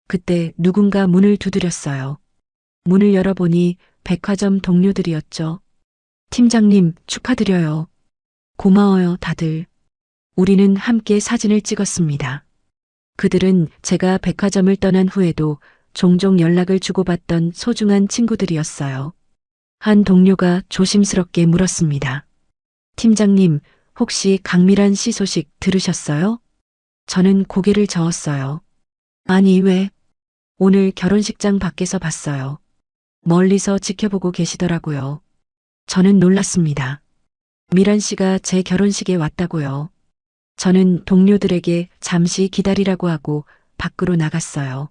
그때 누군가 문을 두드렸어요. 문을 열어보니 백화점 동료들이었죠. 팀장님, 축하드려요. 고마워요, 다들. 우리는 함께 사진을 찍었습니다. 그들은 제가 백화점을 떠난 후에도 종종 연락을 주고받던 소중한 친구들이었어요. 한 동료가 조심스럽게 물었습니다. 팀장님, 혹시 강미란 씨 소식 들으셨어요? 저는 고개를 저었어요. 아니, 왜? 오늘 결혼식장 밖에서 봤어요. 멀리서 지켜보고 계시더라고요. 저는 놀랐습니다. 미란 씨가 제 결혼식에 왔다고요. 저는 동료들에게 잠시 기다리라고 하고 밖으로 나갔어요.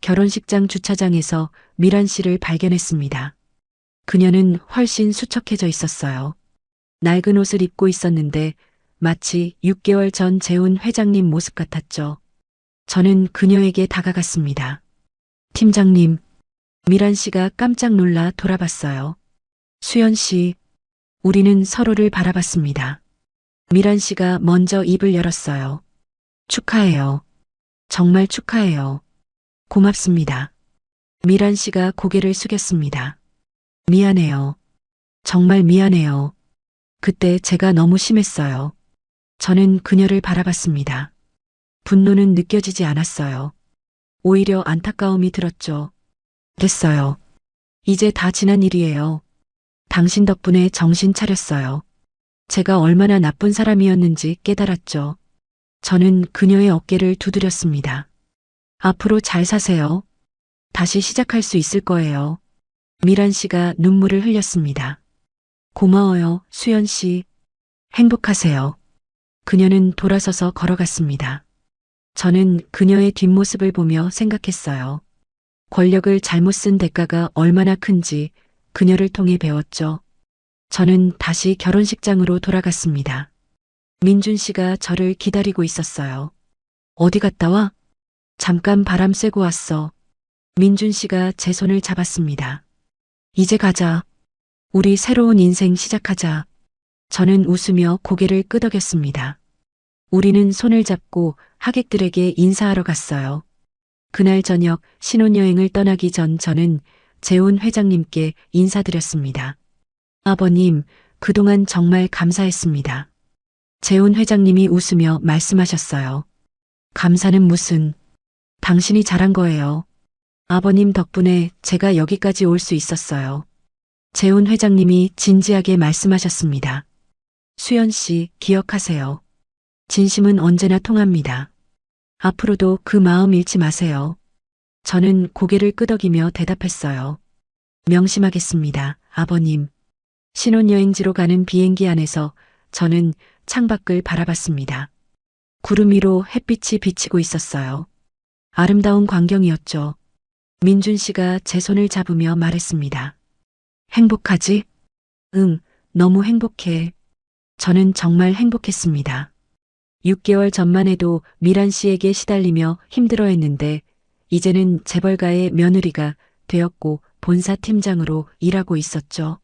결혼식장 주차장에서 미란 씨를 발견했습니다. 그녀는 훨씬 수척해져 있었어요. 낡은 옷을 입고 있었는데 마치 6개월 전 재훈 회장님 모습 같았죠. 저는 그녀에게 다가갔습니다. 팀장님, 미란 씨가 깜짝 놀라 돌아봤어요. 수연 씨, 우리는 서로를 바라봤습니다. 미란 씨가 먼저 입을 열었어요. 축하해요. 정말 축하해요. 고맙습니다. 미란 씨가 고개를 숙였습니다. 미안해요. 정말 미안해요. 그때 제가 너무 심했어요. 저는 그녀를 바라봤습니다. 분노는 느껴지지 않았어요. 오히려 안타까움이 들었죠. 됐어요. 이제 다 지난 일이에요. 당신 덕분에 정신 차렸어요. 제가 얼마나 나쁜 사람이었는지 깨달았죠. 저는 그녀의 어깨를 두드렸습니다. 앞으로 잘 사세요. 다시 시작할 수 있을 거예요. 미란 씨가 눈물을 흘렸습니다. 고마워요, 수연 씨. 행복하세요. 그녀는 돌아서서 걸어갔습니다. 저는 그녀의 뒷모습을 보며 생각했어요. 권력을 잘못 쓴 대가가 얼마나 큰지 그녀를 통해 배웠죠. 저는 다시 결혼식장으로 돌아갔습니다. 민준 씨가 저를 기다리고 있었어요. 어디 갔다 와? 잠깐 바람 쐬고 왔어. 민준 씨가 제 손을 잡았습니다. 이제 가자. 우리 새로운 인생 시작하자. 저는 웃으며 고개를 끄덕였습니다. 우리는 손을 잡고 하객들에게 인사하러 갔어요. 그날 저녁 신혼여행을 떠나기 전 저는 재훈 회장님께 인사드렸습니다. 아버님, 그동안 정말 감사했습니다. 재훈 회장님이 웃으며 말씀하셨어요. 감사는 무슨, 당신이 잘한 거예요. 아버님 덕분에 제가 여기까지 올 수 있었어요. 재훈 회장님이 진지하게 말씀하셨습니다. 수연 씨, 기억하세요. 진심은 언제나 통합니다. 앞으로도 그 마음 잃지 마세요. 저는 고개를 끄덕이며 대답했어요. 명심하겠습니다, 아버님. 신혼여행지로 가는 비행기 안에서 저는 창밖을 바라봤습니다. 구름 위로 햇빛이 비치고 있었어요. 아름다운 광경이었죠. 민준 씨가 제 손을 잡으며 말했습니다. 행복하지? 응, 너무 행복해. 저는 정말 행복했습니다. 6개월 전만 해도 미란 씨에게 시달리며 힘들어했는데 이제는 재벌가의 며느리가 되었고 본사 팀장으로 일하고 있었죠.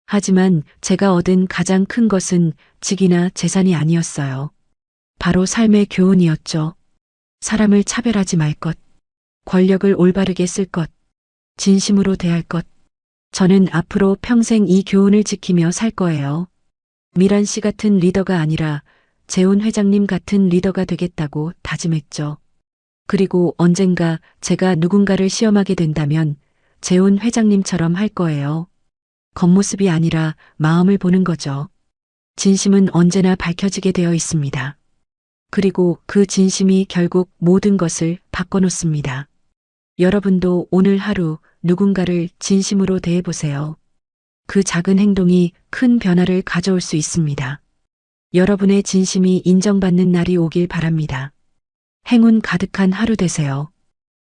하지만 제가 얻은 가장 큰 것은 직이나 재산이 아니었어요. 바로 삶의 교훈이었죠. 사람을 차별하지 말 것, 권력을 올바르게 쓸 것, 진심으로 대할 것. 저는 앞으로 평생 이 교훈을 지키며 살 거예요. 미란 씨 같은 리더가 아니라 재훈 회장님 같은 리더가 되겠다고 다짐했죠. 그리고 언젠가 제가 누군가를 시험하게 된다면 재훈 회장님처럼 할 거예요. 겉모습이 아니라 마음을 보는 거죠. 진심은 언제나 밝혀지게 되어 있습니다. 그리고 그 진심이 결국 모든 것을 바꿔놓습니다. 여러분도 오늘 하루 누군가를 진심으로 대해보세요. 그 작은 행동이 큰 변화를 가져올 수 있습니다. 여러분의 진심이 인정받는 날이 오길 바랍니다. 행운 가득한 하루 되세요.